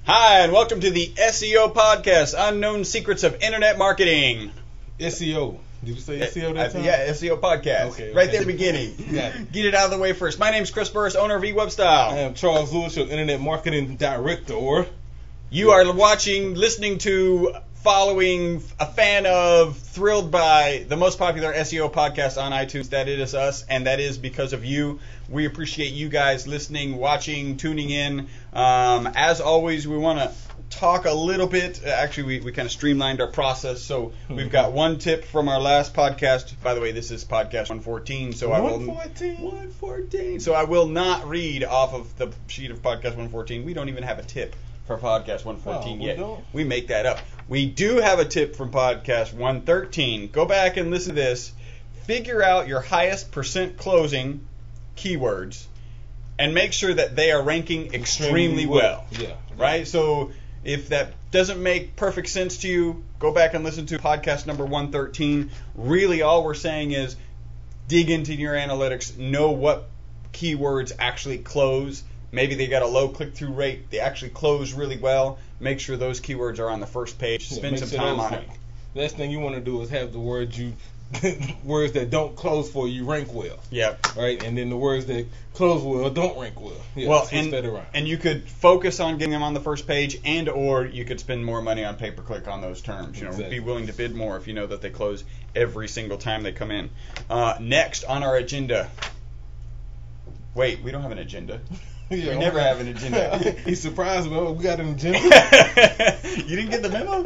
Hi, and welcome to the SEO podcast, Unknown Secrets of Internet Marketing. SEO. Did you say SEO that time? Yeah, SEO podcast. Okay. Right there at the beginning. Get it out of the way first. My name's Chris Burris, owner of eWebStyle. I am Charles Lewis, your Internet Marketing Director. You are watching, listening to, following, a fan of, thrilled by the most popular SEO podcast on iTunes. That is us, and that is because of you. We appreciate you guys listening, watching, tuning in. As always, we want to talk a little bit. Actually, we kind of streamlined our process. So we've got one tip from our last podcast. By the way, this is podcast 114. So 114. So I will not read off of the sheet of podcast 114. We don't even have a tip for podcast 114 yet. We make that up. We do have a tip from podcast 113. Go back and listen to this. Figure out your highest percent closing keywords and make sure that they are ranking extremely well. Yeah. Right? So if that doesn't make perfect sense to you, go back and listen to podcast number 113. Really, all we're saying is dig into your analytics, know what keywords actually close. Maybe they got a low click-through rate. They actually close really well. Make sure those keywords are on the first page. Spend some time on it. Last thing you want to do is have the words words that don't close for you rank well. Yep. Right? And then the words that close well don't rank well. Yeah, well, switch that around. And you could focus on getting them on the first page, and or you could spend more money on pay-per-click on those terms. You know, exactly. Be willing to bid more if you know that they close every single time they come in. Next on our agenda. Wait, we don't have an agenda. Yeah, we never have an agenda. He's surprised, well, we got an agenda. You didn't get the memo?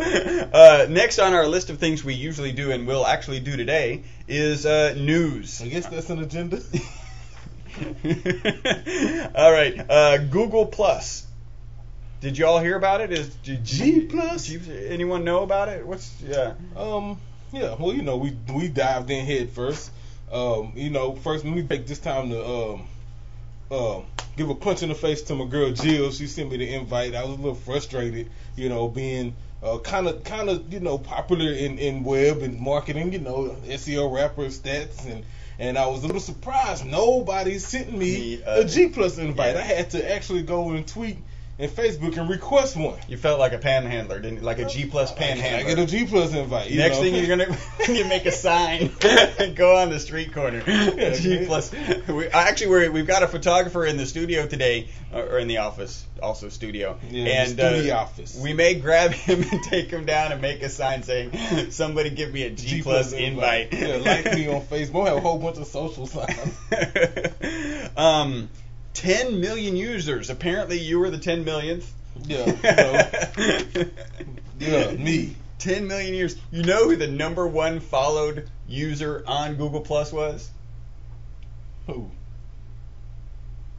Next on our list of things we usually do and will actually do today is news. I guess that's an agenda. All right. Google Plus. Did you all hear about it? G Plus? Anyone know about it? Yeah, well, you know, we dived in head first. You know, first let me take this time to give a punch in the face to my girl Jill. She sent me the invite. I was a little frustrated, you know, being kind of you know, popular in web and marketing, you know, SEO rapper stats, and I was a little surprised nobody sent me a G Plus invite. Yeah. I had to actually go and tweet and Facebook and request one. You felt like a panhandler, didn't you? Like a G Plus panhandler. I get a G Plus invite. Next thing you're gonna you make a sign and go on the street corner. G Plus. We've got a photographer in the studio today, or in the office, also studio. Yeah, and studio office. We may grab him and take him down and make a sign saying, "Somebody give me a G Plus invite." Yeah, like me on Facebook. We'll have a whole bunch of social signs. 10 million users. Apparently, you were the 10 millionth. Yeah. Yeah, me. 10 million users. You know who the number one followed user on Google Plus was? Who?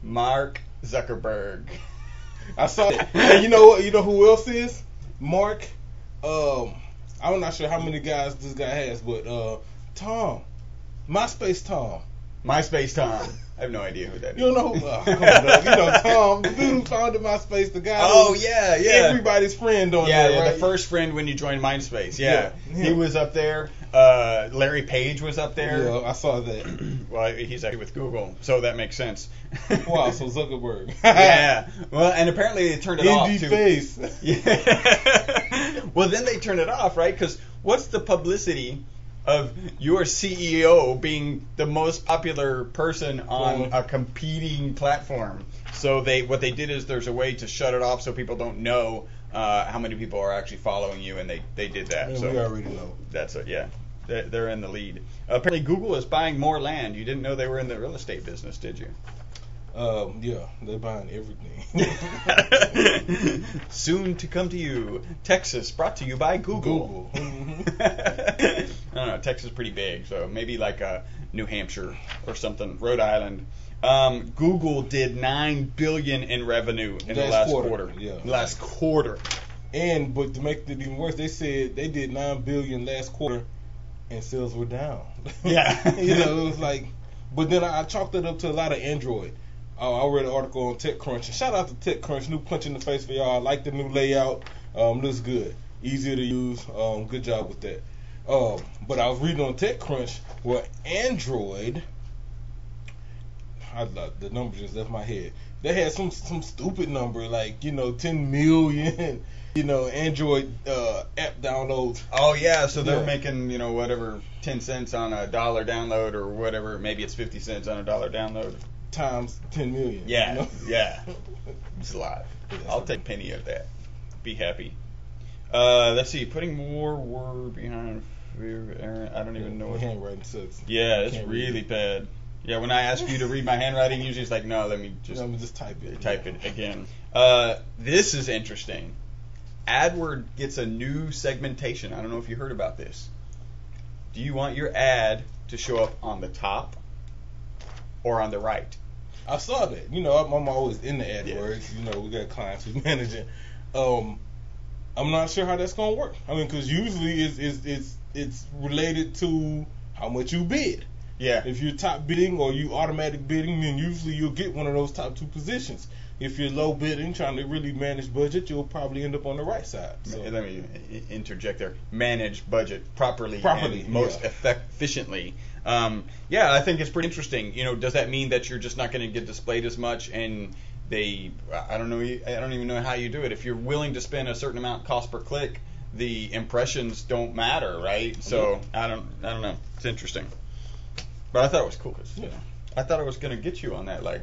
Mark Zuckerberg. I saw it. And you know what? You know who else is? Mark. I'm not sure how many guys this guy has, but Tom. MySpace Tom. MySpace Tom. I have no idea who that is. You don't know who? Come on, you know Tom, the dude who founded MySpace, the guy. Oh yeah. Everybody's friend on there, right? The first friend when you joined MySpace. Yeah. He was up there. Larry Page was up there. Yeah, I saw that. Well, he's actually with Google, so that makes sense. Wow, so Zuckerberg. Yeah. Well, and apparently they turned it off too. Face. Yeah. Well, then they turned it off, right? Because what's the publicity of your CEO being the most popular person on a competing platform? So what they did is there's a way to shut it off so people don't know how many people are actually following you, and they did that. Yeah, so we already know. That's it. Yeah, they're in the lead. Apparently, Google is buying more land. You didn't know they were in the real estate business, did you? Yeah, they're buying everything. Soon to come to you, Texas, brought to you by Google. I don't know, Texas is pretty big, so maybe like New Hampshire or something, Rhode Island. Google did $9 billion in revenue in the last quarter. Yeah. Last quarter. But to make it even worse, they said they did $9 billion last quarter, and sales were down. Yeah. You know, it was like. But then I chalked it up to a lot of Android. I read an article on TechCrunch. And shout out to TechCrunch. New punch in the face for y'all. I like the new layout. Looks good. Easier to use. Good job with that. But I was reading on TechCrunch where Android, the number just left my head. They had some stupid number like 10 million Android app downloads. Oh yeah, so they're making whatever 10 cents on a $1 download or whatever. Maybe it's 50 cents on a $1 download times 10 million. Yeah, yeah, it's a lot. I'll take a penny of that. Be happy. Let's see. Putting more word behind. I don't even know what handwriting sucks. Yeah, it's really bad. Yeah, when I ask you to read my handwriting, usually it's like, no, let me just type it. Type it again. This is interesting. AdWord gets a new segmentation. I don't know if you heard about this. Do you want your ad to show up on the top or on the right? I saw that. I'm always in the AdWords. Yeah. We got clients who's managing. I'm not sure how that's gonna work. I mean, because usually it's related to how much you bid. Yeah. If you're top bidding or you automatic bidding, then usually you'll get one of those top two positions. If you're low bidding, trying to really manage budget, you'll probably end up on the right side. So. Let me interject there. Manage budget properly and most efficiently. Yeah, I think it's pretty interesting. Does that mean that you're just not going to get displayed as much? And I don't even know how you do it. If you're willing to spend a certain amount cost per click, the impressions don't matter, right? So I don't know. It's interesting. But I thought it was cool. I thought I was going to get you on that, No,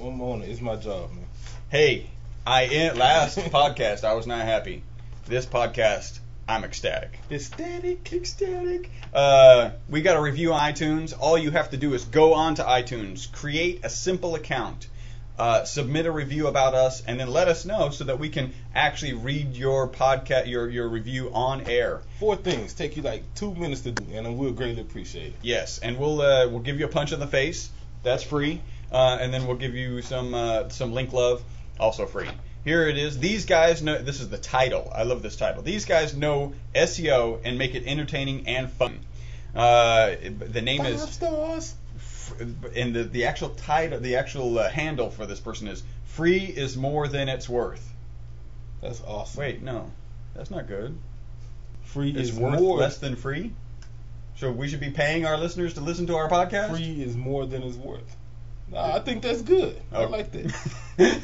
I'm on it. It's my job, man. Hey, last podcast, I was not happy. This podcast, I'm ecstatic. Ecstatic. We got a review on iTunes. All you have to do is go on to iTunes, create a simple account, submit a review about us, and then let us know so that we can actually read your podcast, your review on air. 4 things take you like 2 minutes to do, and we'll greatly appreciate it. Yes, and we'll give you a punch in the face. That's free, and then we'll give you some link love, also free. Here it is. These guys know. This is the title. I love this title. These guys know SEO and make it entertaining and fun. The name 5 is. stars. And the actual title, the actual handle for this person is "Free is more than it's worth." That's awesome. Wait, no, that's not good. Free is worth more less than free. So we should be paying our listeners to listen to our podcast. Free is more than it's worth. I think that's good. I like that. We'll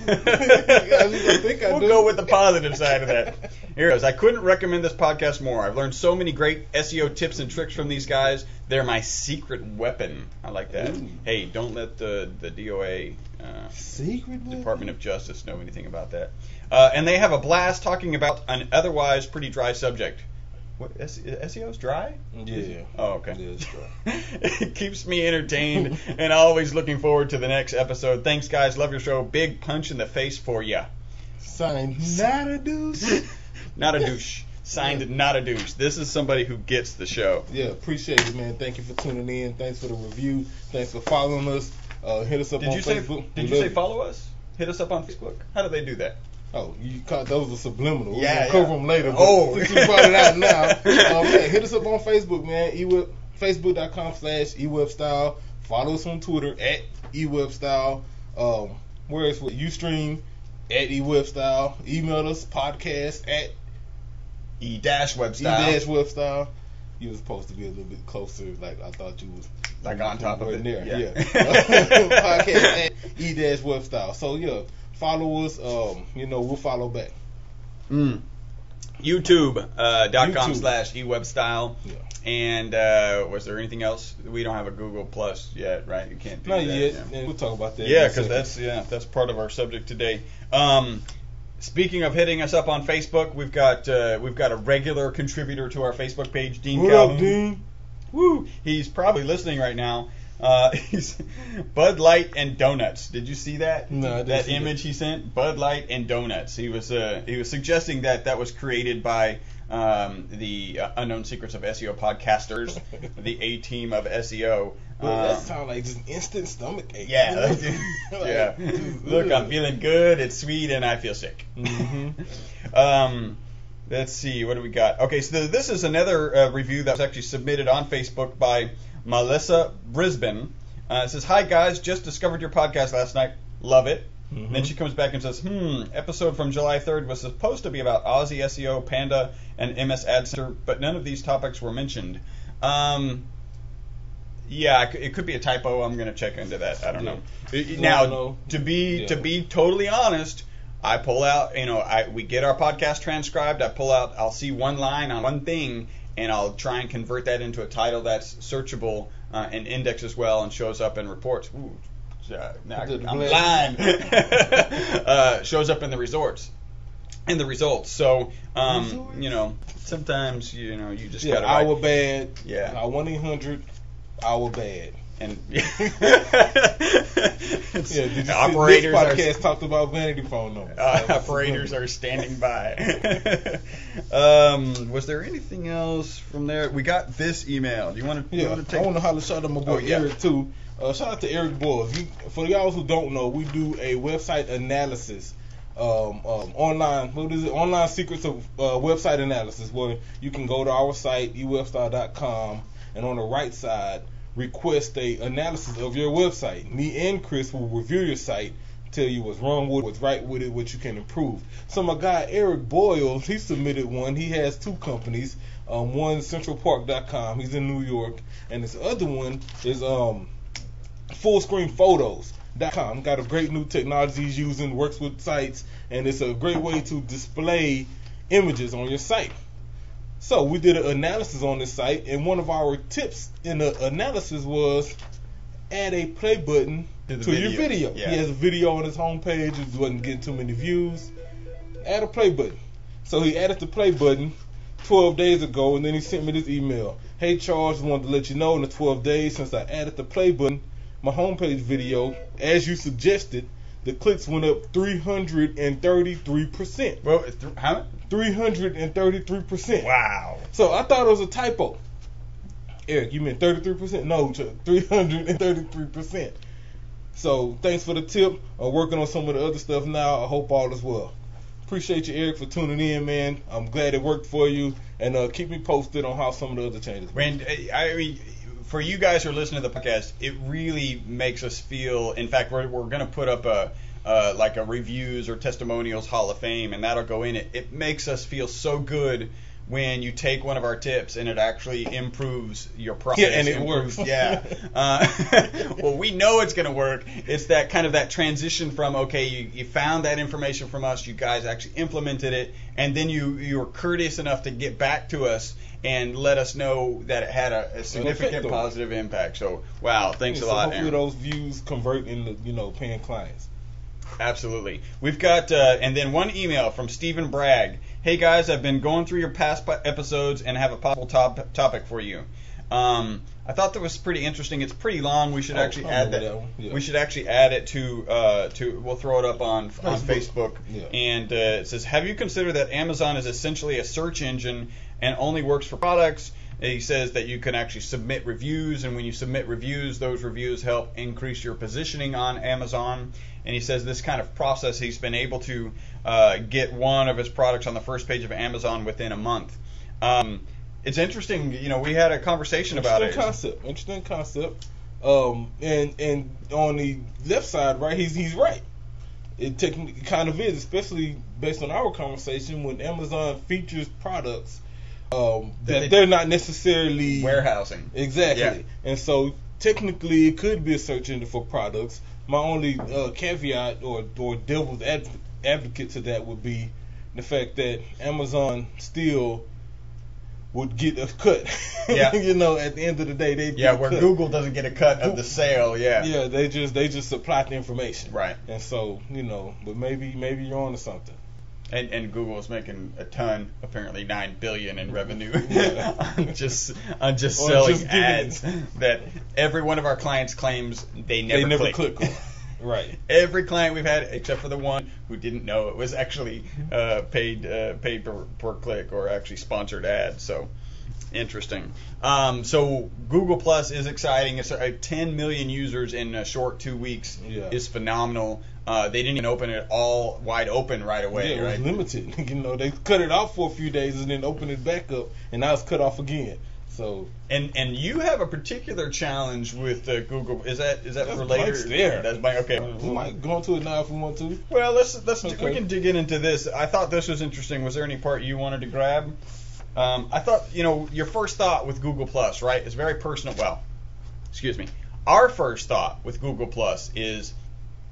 go with the positive side of that. Here it goes. I couldn't recommend this podcast more. I've learned so many great SEO tips and tricks from these guys. They're my secret weapon. I like that. Ooh. Hey, don't let the DOA, Department of Justice, know anything about that. And they have a blast talking about an otherwise pretty dry subject. What, SEO's dry? Yeah. Oh, okay. Yeah, it's dry. It keeps me entertained and always looking forward to the next episode. Thanks, guys. Love your show. Big punch in the face for ya. Signed, not a douche. Not a douche. Signed, not a douche. This is somebody who gets the show. Yeah, appreciate it, man. Thank you for tuning in. Thanks for the review. Thanks for following us. Hit us up on Facebook. Did you say follow us? Hit us up on Facebook. How do they do that? Oh, you caught those were subliminal. Yeah, we'll cover them later. But since you brought it out now, hit us up on Facebook, man. Facebook.com/eWebStyle. Follow us on Twitter @eWebStyle. Where is what Ustream @eWebStyle. Email us podcast @e-webstyle. @webstyle. You was supposed to be a little bit closer, like I thought you was. Like on top of it. There. Yeah. Podcast @e-webstyle. So yeah. Follow us, we'll follow back. YouTube.com/eWebStyle. Yeah. And was there anything else? We don't have a Google Plus yet, right? You can't do Not that. yet. Yeah. And we'll talk about that. Yeah, because that's part of our subject today. Speaking of hitting us up on Facebook, we've got a regular contributor to our Facebook page, Dean What Calhoun. Up, Dean? Woo! He's probably listening right now. He's Bud Light and donuts. Did you see that? No, I didn't that see image he sent. Bud Light and donuts. He was suggesting that was created by the Unknown Secrets of SEO podcasters, the A team of SEO. Well, that sounds like just instant stomach ache. Yeah, yeah. Look, I'm feeling good. It's sweet, and I feel sick. Mm-hmm. Let's see, what do we got? Okay, so this is another review that was actually submitted on Facebook by Melissa Brisbane. It says, "Hi guys, just discovered your podcast last night. Love it." Mm-hmm. Then she comes back and says, episode from July 3rd was supposed to be about Aussie SEO, Panda, and MS Ad Center, but none of these topics were mentioned. Yeah, it could be a typo. I'm gonna check into that. I don't know. Now, to be totally honest, I pull out. We get our podcast transcribed. I'll see one line on one thing, and I'll try and convert that into a title that's searchable and index as well, and shows up in reports. Ooh, I'm blind. Shows up in the results. So, sometimes you just gotta. Our bad. Yeah. 1-800. Our bad. And did you see this podcast talked about vanity phone numbers? Operators are standing by. Was there anything else from there? We got this email. Do you want to? Yeah, I want to holler shout out my boy Eric too. Shout out to Eric Boyle. For y'all who don't know, we do a website analysis. Online secrets of website analysis, where you can go to our site ewebstar.com, and on the right side request a analysis of your website. Me and Chris will review your site, tell you what's wrong with it, what's right with it, what you can improve. So my guy Eric Boyle, he submitted one. He has two companies. One centralpark.com, he's in New York, and this other one is fullscreenphotos.com. Got a great new technology he's using, works with sites, and it's a great way to display images on your site. So we did an analysis on this site, and one of our tips in the analysis was add a play button to your video. Yeah. He has a video on his homepage, it wasn't getting too many views. Add a play button. So he added the play button 12 days ago, and then he sent me this email. Hey Charles, wanted to let you know in the 12 days since I added the play button, my homepage video, as you suggested, the clicks went up 333%. Well, how? 333%. Wow. So I thought it was a typo. Eric, you meant 33%? No, 333%. So thanks for the tip. I'm working on some of the other stuff now. I hope all is well. Appreciate you, Eric, for tuning in, man. I'm glad it worked for you, and keep me posted on how some of the other changes. For you guys who are listening to the podcast, it really makes us feel. In fact, we're going to put up a reviews or testimonials Hall of Fame, and that'll go in it. It makes us feel so good when you take one of our tips and it actually improves your process. Yeah, and it works. Yeah. Well, we know it's going to work. It's that kind of that transition from, okay, you found that information from us, you guys actually implemented it, and then you were courteous enough to get back to us and let us know that it had a significant positive impact. So, wow, thanks a lot, hopefully Aaron. Those views convert into, paying clients. Absolutely. We've got, and then one email from Stephen Bragg. Hey guys, I've been going through your past episodes and have a possible topic for you. I thought that was pretty interesting. It's pretty long. We should actually add that. Yeah. We should actually add it to. We'll throw it up on Facebook. Yeah. And it says, have you considered that Amazon is essentially a search engine and only works for products? He says that you can actually submit reviews, and when you submit reviews, those reviews help increase your positioning on Amazon. And he says this kind of process, he's been able to get one of his products on the first page of Amazon within a month. It's interesting, we had a conversation about it. Interesting concept. And on the left side, right, he's right. It kind of is, especially based on our conversation, when Amazon features products that they're not necessarily warehousing. Exactly. Yeah. And so technically it could be a search engine for products. My only caveat or devil's advocate to that would be the fact that Amazon still would get a cut. Yeah. At the end of the day, they where Google doesn't get a cut of the sale. Yeah. Yeah, they just supply the information. Right. And so but maybe you're on to something. And Google is making a ton, apparently $9 billion in revenue on just selling ads that every one of our clients claims they never click on. Right. Every client we've had, except for the one who didn't know it was actually paid per click or actually sponsored ads. So interesting. So Google Plus is exciting. It's 10 million users in a short 2 weeks is phenomenal. They didn't even open it all wide open right away. Yeah, it was limited. They cut it off for a few days and then opened it back up, and now it's cut off again. So and you have a particular challenge with Google. Is that for later? Mike's there. That's Mike. Okay, we might go into it now if we want to. Well, we can dig into this. I thought this was interesting. Was there any part you wanted to grab? I thought your first thought with Google Plus, right, is very personal. Well, excuse me, our first thought with Google Plus is,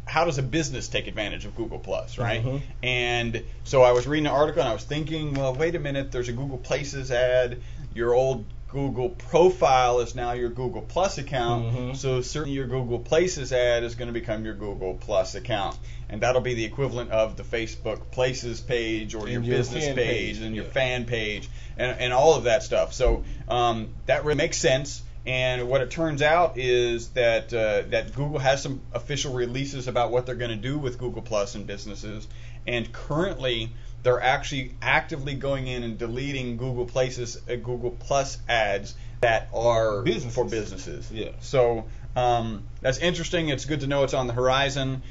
how does a business take advantage of Google Plus, right? Mm-hmm. And so I was reading an article and I was thinking, well, wait a minute, there's a Google Places ad. Your old Google profile is now your Google Plus account. Mm-hmm. So certainly your Google Places ad is going to become your Google Plus account. And that'll be the equivalent of the Facebook Places page or your business page and your fan page and all of that stuff. So that really makes sense. And what it turns out is that that Google has some official releases about what they're going to do with Google Plus and businesses. And currently, they're actually actively going in and deleting Google Places, Google Plus ads that are for businesses. Yeah. So that's interesting. It's good to know it's on the horizon.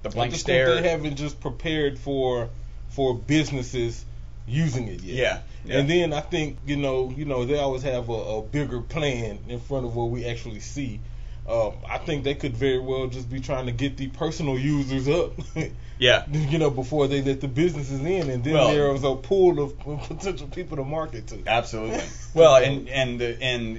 The blank stare. They haven't just prepared for businesses using it yet. Yeah. And then I think you know they always have a bigger plan in front of what we actually see. I think they could very well just be trying to get the personal users up. Yeah. Before they let the businesses in, and then there's a pool of potential people to market to. Absolutely. Well, and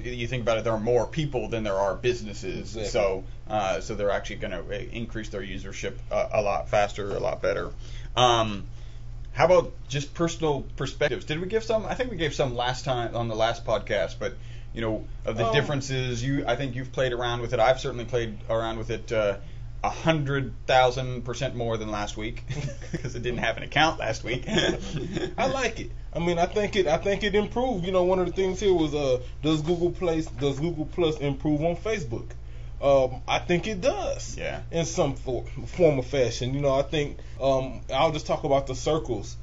you think about it, there are more people than there are businesses. Exactly. So they're actually going to increase their usership a lot faster, a lot better. How about just personal perspectives? Did we give some? I think we gave some last time on the last podcast, but of the differences. I think you've played around with it. I've certainly played around with it 100,000% more than last week because it didn't have an account last week. I like it. I mean, I think it improved. One of the things here was does Google Plus improve on Facebook? I think it does. Yeah. In some form or fashion. I think I'll just talk about the circles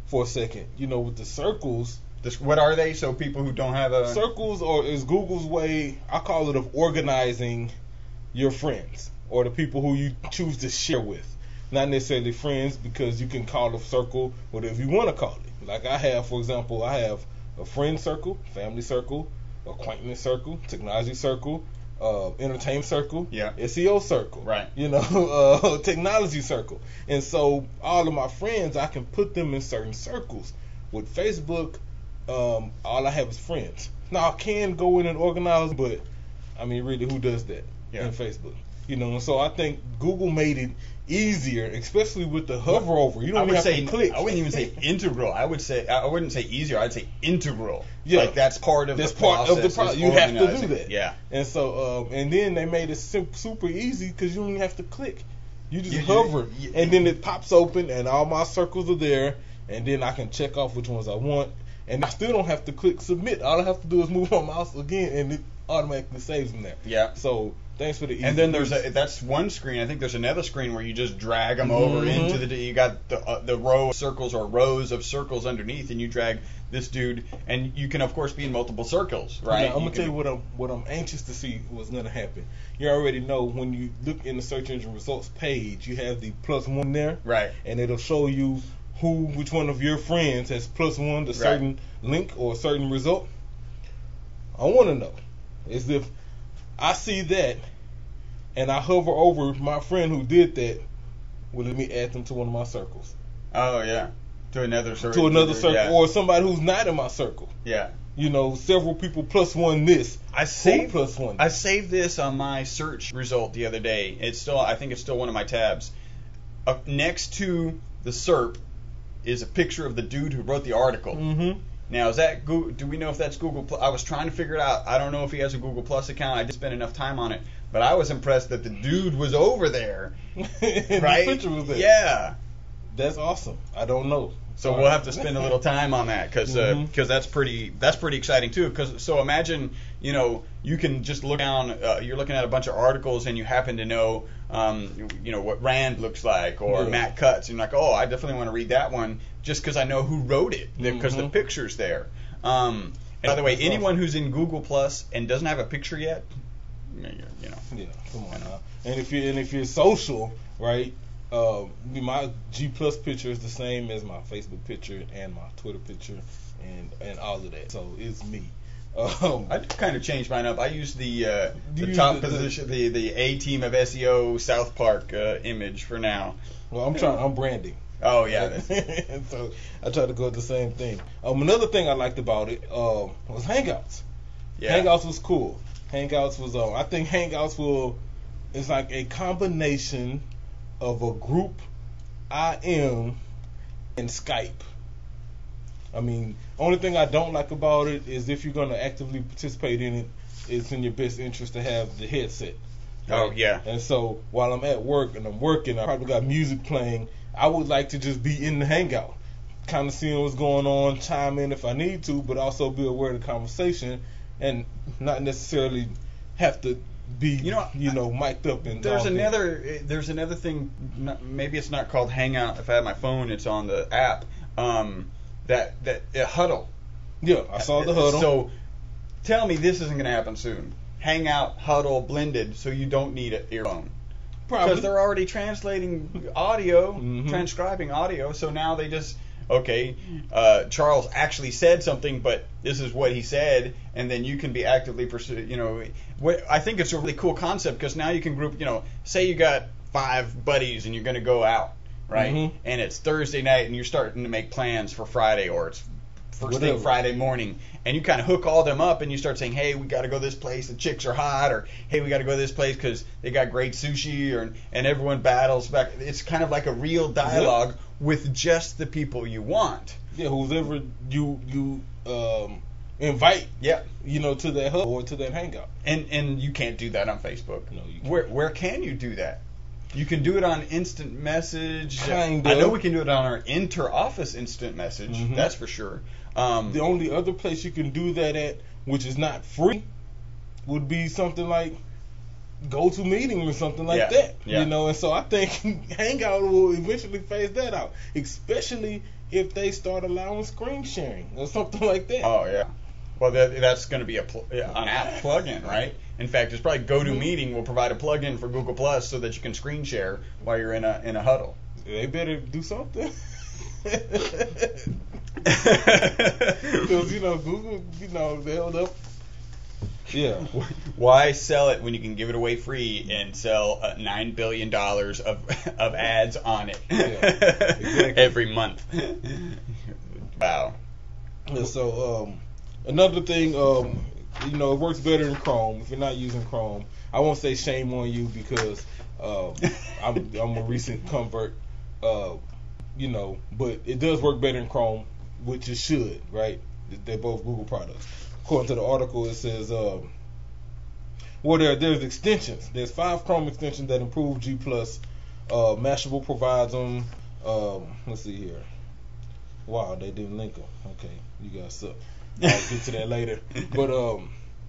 for a second. With the circles. What are they? So people who don't have a... Circles is Google's way, I call it, of organizing your friends or the people who you choose to share with. Not necessarily friends, because you can call a circle whatever you want to call it. Like I have, for example, a friend circle, family circle, acquaintance circle, technology circle, entertainment circle, SEO circle, right? Technology circle. And so all of my friends, I can put them in certain circles. With Facebook, all I have is friends. Now I can go in and organize, but I mean, really, who does that in Facebook? And so I think Google made it easier, especially with the hover over. You don't even have to click. I wouldn't even say integral. I wouldn't say easier. I'd say integral. Yeah, like that's part of the process. You have to do that. Yeah. And so, and then they made it super easy because you don't even have to click. You just hover, and then it pops open, and all my circles are there, and then I can check off which ones I want. And I still don't have to click submit. All I have to do is move my mouse again, and it automatically saves them there. Yeah. So thanks for the easy. And then that's one screen. I think there's another screen where you just drag them over into you got the row of circles or rows of circles underneath, and you drag this dude, and you can of course be in multiple circles, right? Yeah, I'm gonna tell you what I'm anxious to see what's gonna happen. You already know when you look in the search engine results page, you have the +1 there, right? And it'll show you which one of your friends has +1 to certain link or a certain result. I want to know is if I see that and I hover over my friend who did that, will let me add them to one of my circles? Oh yeah, to another circle. To another circle, or somebody who's not in my circle. Yeah. Several people +1 this. I saved +1. I saved this on my search result the other day. I think it's still one of my tabs. Next to the SERP is a picture of the dude who wrote the article. Mm-hmm. Now, is that Google? Do we know if that's Google Plus? I was trying to figure it out. I don't know if he has a Google Plus account. I didn't spend enough time on it, but I was impressed that the dude was over there. Right? The picture was there. Yeah. That's awesome. I don't know. So we'll have to spend a little time on that because that's pretty exciting too. So imagine you can just look down. You're looking at a bunch of articles and you happen to know what Rand looks like or Matt Cutts. And you're like, oh, I definitely want to read that one just because I know who wrote it because the picture's there. And by the way, anyone who's in Google Plus and doesn't have a picture yet, yeah, come on now. And if you're social, right? My G Plus picture is the same as my Facebook picture and my Twitter picture and all of that. So it's me. I kind of changed mine up. I use the top position, the A team of SEO South Park image for now. Well, I'm branding. Oh yeah. And so I try to go with the same thing. Another thing I liked about it was Hangouts. Yeah. Hangouts was cool. Hangouts was I think Hangouts is like a combination of a group IM and Skype. I mean, only thing I don't like about it is if you're going to actively participate in it, it's in your best interest to have the headset. Right? Oh, yeah. And so while I'm at work and I'm working, I probably got music playing. I would like to just be in the Hangout, kind of seeing what's going on, chime in if I need to, but also be aware of the conversation and not necessarily have to be, mic'd up. And there's another thing. Maybe it's not called Hangout. If I have my phone, it's on the app. That Huddle. Yeah, I saw the Huddle. So tell me this isn't going to happen soon. Hangout, Huddle, blended, so you don't need an earphone. Probably. Because they're already translating audio, transcribing audio, so now they just, Charles actually said something, but this is what he said, and then you can be actively pursuing, I think it's a really cool concept, because now you can group, say you got 5 buddies and you're going to go out, right? Mm-hmm. And it's Thursday night and you're starting to make plans for Friday, or it's first thing Friday morning, and you kind of hook all them up and you start saying, hey, we got to go this place, the chicks are hot, or hey, we got to go this place because they got great sushi, and everyone battles back. It's kind of like a real dialogue with just the people you want. Yeah, whoever you invite, to that hub or to that hangout. And you can't do that on Facebook. No, you can't. Where can you do that? You can do it on instant message. Kind I know of. we can do it on our inter-office instant message. Mm-hmm. That's for sure. The only other place you can do that at, which is not free, would be something like GoToMeeting or something like that. Yeah. And so I think Hangout will eventually phase that out, especially if they start allowing screen sharing or something like that. Oh, yeah. Well, that's going to be an app plugin, right? In fact, it's probably GoToMeeting will provide a plugin for Google Plus so that you can screen share while you're in a huddle. They better do something. Because Google, they held up. Yeah. Why sell it when you can give it away free and sell $9 billion of ads on it exactly. Every month? Wow. Yeah, so another thing, it works better in Chrome. If you're not using Chrome, I won't say shame on you because I'm a recent convert. But it does work better in Chrome, which it should, right? They're both Google products. According to the article, it says, there's extensions. There's 5 Chrome extensions that improve G+. Mashable provides them. Let's see here. Wow, they didn't link them. Okay, you guys suck. I'll get to that later. But,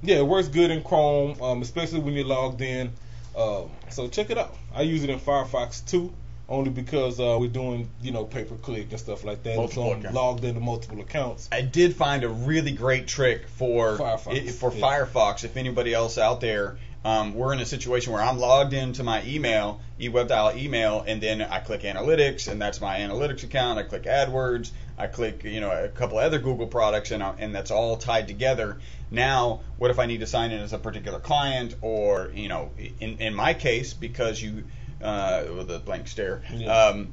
it works good in Chrome, especially when you're logged in. So check it out. I use it in Firefox too. Only because we're doing, pay-per-click and stuff like that. So I'm logged into multiple accounts. I did find a really great trick for Firefox. If anybody else out there, we're in a situation where I'm logged into my email, eWebDial email, and then I click Analytics, and that's my Analytics account. I click AdWords. I click, a couple other Google products, and that's all tied together. Now, what if I need to sign in as a particular client, or, in my case, because with a blank stare.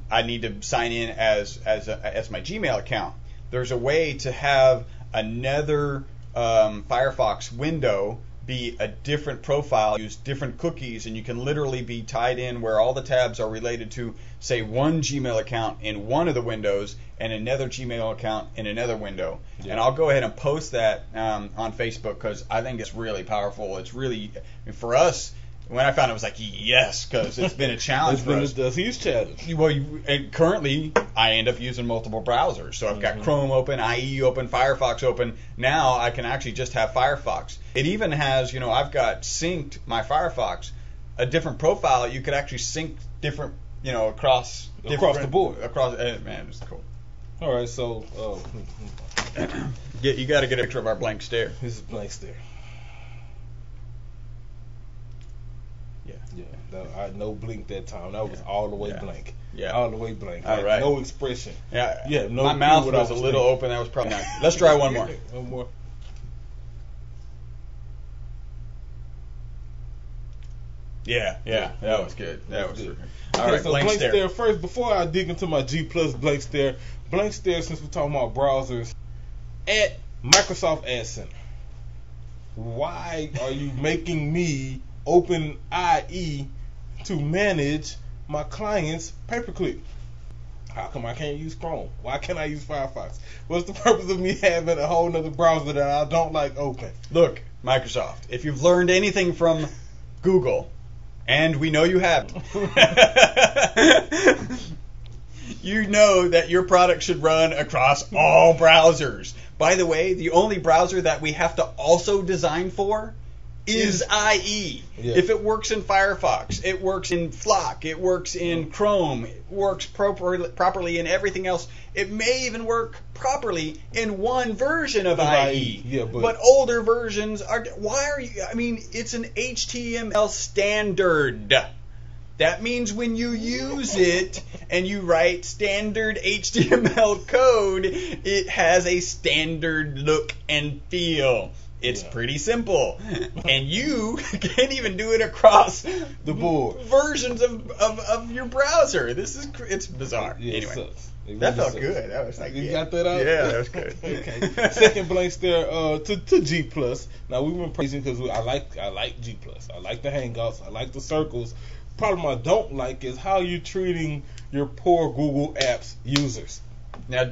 I need to sign in as my Gmail account. There's a way to have another Firefox window be a different profile, use different cookies, and you can literally be tied in where all the tabs are related to, say, one Gmail account in one of the windows and another Gmail account in another window. Yeah. And I'll go ahead and post that on Facebook because I think it's really powerful. It's really, for us, when I found it, I was like, yes, because it's been a challenge for us. It's been a huge challenge. Well, currently, I end up using multiple browsers. So I've got Chrome open, IE open, Firefox open. Now I can actually just have Firefox. It even has, I've got synced my Firefox, a different profile. You could actually sync different, across the board. Man, it's cool. All right, so you got to get a picture of our blank stare. This is blank stare. Yeah, I no blink that time. That was all the way blank. Yeah, all the way blank. All right. No expression. Yeah. No. My mouth was a little open. That was probably not. Let's try one more. One more. Yeah. That was good. That was good. All Okay, right, so blank stare first. Before I dig into my G+ blank stare, since we're talking about browsers, at Microsoft Ad Center. why are you making me open IE to manage my client's pay-per-click? How come I can't use Chrome? Why can't I use Firefox? What's the purpose of me having a whole nother browser that I don't like open? Look, Microsoft, if you've learned anything from Google, and we know you have, you know that your product should run across all browsers. By the way, the only browser that we have to also design for is IE. Yeah. If it works in Firefox, it works in Flock, it works in Chrome, it works properly in everything else. It may even work properly in one version of IE. Yeah, but older versions are. Why are you? I mean, it's an HTML standard. That means when you use it and you write standard HTML code, it has a standard look and feel. It's pretty simple. And you can't even do it across the board versions of your browser. It's bizarre. Yeah, anyway, really that felt sucks. good. That was like, you got that out? Yeah, that was good. Okay. Second blank stare to G Plus. Now we've been praising because I like G Plus. I like the Hangouts. I like the circles. Problem I don't like is how you're treating your poor Google Apps users. Now,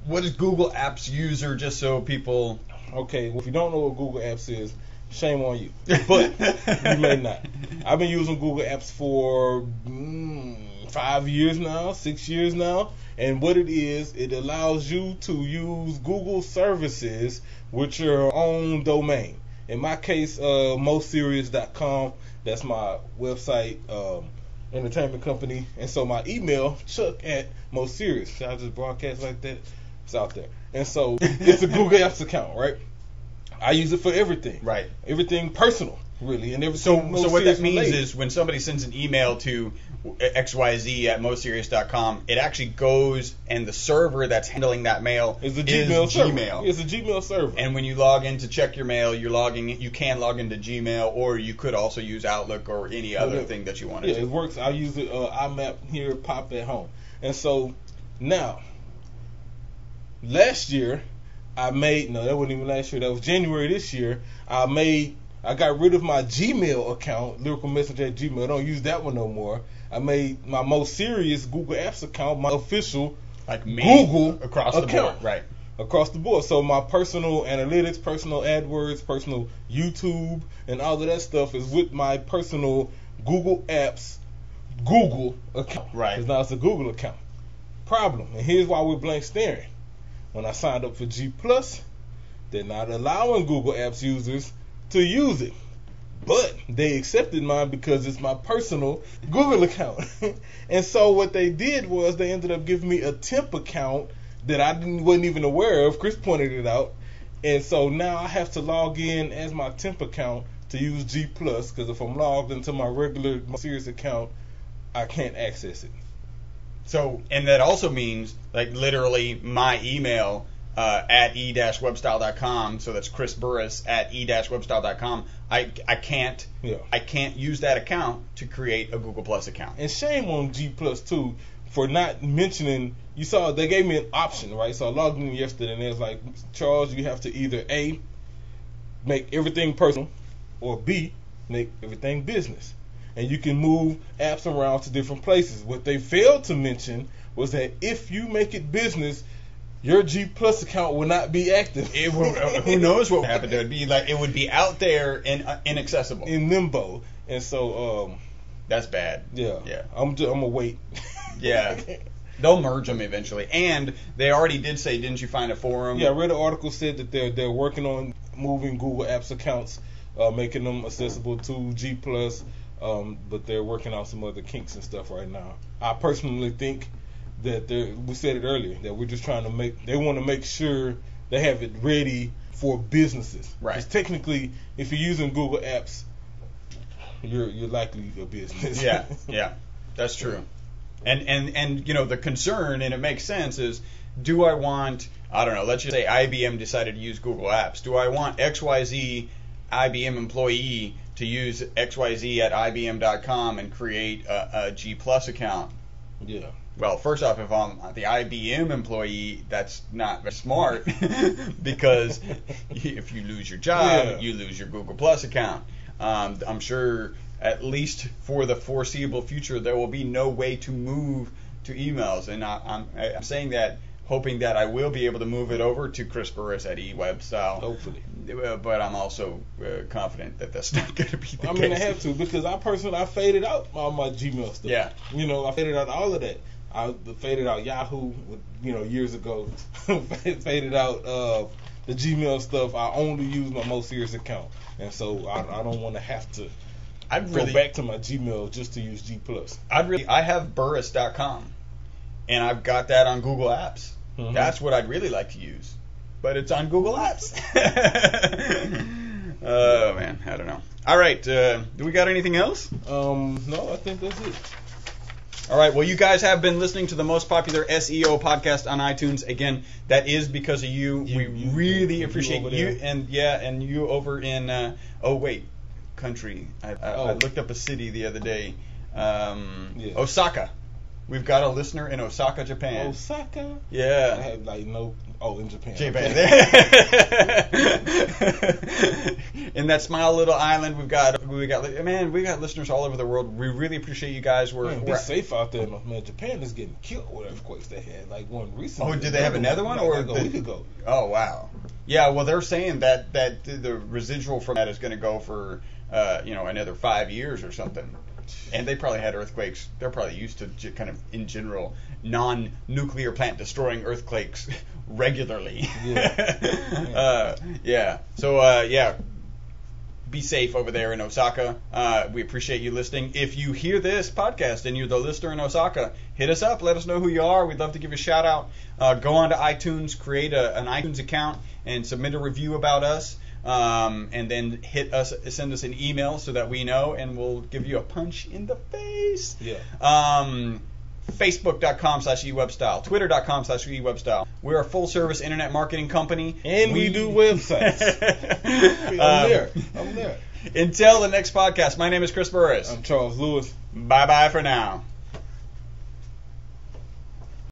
what is Google Apps user? Just so people. Okay, well, if you don't know what Google Apps is, shame on you. But you may not. I've been using Google Apps for 5 years now, 6 years now. And what it is, it allows you to use Google services with your own domain. In my case, mostserious.com. That's my website, entertainment company. And so my email, Chuck at Most Serious. Should I just broadcast like that? It's out there. And so it's a Google Apps account, right? I use it for everything. Right. Everything personal, really. And everything So what that means related. is when somebody sends an email to XYZ at mostserious.com, it actually goes, and the server that's handling that mail is a Gmail server. Gmail. It's a Gmail server. And when you log in to check your mail, you can log into Gmail, or you could also use Outlook or any other thing that you want to Yeah, do. it works. I use it IMAP here, Pop at home. And so now, last year, that wasn't even last year. That was January this year. I got rid of my Gmail account, Lyrical Messenger at Gmail. I don't use that one no more. I made my Most Serious Google Apps account my official Google across account. the board, right? Across the board. So my personal analytics, personal AdWords, personal YouTube, and all of that stuff is with my personal Google Apps Google account. Right. Because now it's a Google account. Problem, and here's why we're blank staring. When I signed up for G Plus, they're not allowing Google Apps users to use it. But they accepted mine because it's my personal Google account. And so what they did was they ended up giving me a temp account that I wasn't even aware of. Chris pointed it out. And so now I have to log in as my temp account to use G Plus, because if I'm logged into my regular Serious account, I can't access it. So, and that also means, like, literally my email at e-webstyle.com, so that's Chris Burris at e-webstyle.com. I can't use that account to create a Google Plus account. And shame on G Plus too for not mentioning. You saw they gave me an option, right? So I logged in yesterday and it was like, Charles, you have to either A, make everything personal, or B, make everything business. And you can move apps around to different places. What they failed to mention was that if you make it business, your G Plus account will not be active. Who knows what would happen? It would be out there and inaccessible, in limbo. And so that's bad. Yeah. I'm gonna wait. Yeah. They'll merge them eventually. And they already did say, didn't you find a forum? Yeah, I read an article said that they're working on moving Google Apps accounts, making them accessible to G Plus. But they're working on some other kinks and stuff right now. I personally think that we said it earlier, that we're just trying to they want to make sure they have it ready for businesses. Right. Because technically, if you're using Google Apps, you're likely a business. Yeah, that's true. And you know, the concern, and it makes sense, is do I want, I don't know, let's just say IBM decided to use Google Apps. Do I want XYZ IBM employee to use XYZ at IBM.com and create a G Plus account? Yeah. Well, first off, if I'm the IBM employee, that's not very smart because if you lose your job, you lose your Google Plus account. I'm sure at least for the foreseeable future, there will be no way to move to emails. And I'm saying that hoping that I will be able to move it over to Chris Burris at eWebstyle. Hopefully. But I'm also confident that that's not going to be the case. I mean, I have to because I faded out all my Gmail stuff. Yeah. I faded out all of that. I faded out Yahoo, years ago. Faded out the Gmail stuff. I only use my most serious account, and so I don't want to have to go back to my Gmail just to use G+. I have Burris.com, and I've got that on Google Apps. Mm-hmm. That's what I'd really like to use, but it's on Google Apps. Oh man, I don't know. All right, do we got anything else? No, I think that's it. All right, well, you guys have been listening to the most popular SEO podcast on iTunes. Again, that is because of you. We really appreciate you and you over in country. I looked up a city the other day. Osaka. We've got a listener in Osaka, Japan. Osaka? Yeah. I have in Japan. Japan. In that small little island, we got listeners all over the world. We really appreciate you guys. Be safe out there, man. Japan is getting killed with earthquakes. They had one recently. Oh, did they have another one or a week ago? Oh wow. Yeah, well they're saying that the residual from that is going to go for another 5 years or something. And they probably had earthquakes. They're probably used to kind of, in general, non-nuclear plant destroying earthquakes regularly. Yeah. So, be safe over there in Osaka. We appreciate you listening. If you hear this podcast and you're the listener in Osaka, hit us up. Let us know who you are. We'd love to give you a shout out. Go on to iTunes, create an iTunes account, and submit a review about us. And then send us an email so that we know, and we'll give you a punch in the face. Yeah. Facebook.com/eWebstyle, Twitter.com/eWebstyle. We're a full-service internet marketing company, and we do websites. I'm there. Until the next podcast, my name is Chris Burris. I'm Charles Lewis. Bye-bye for now.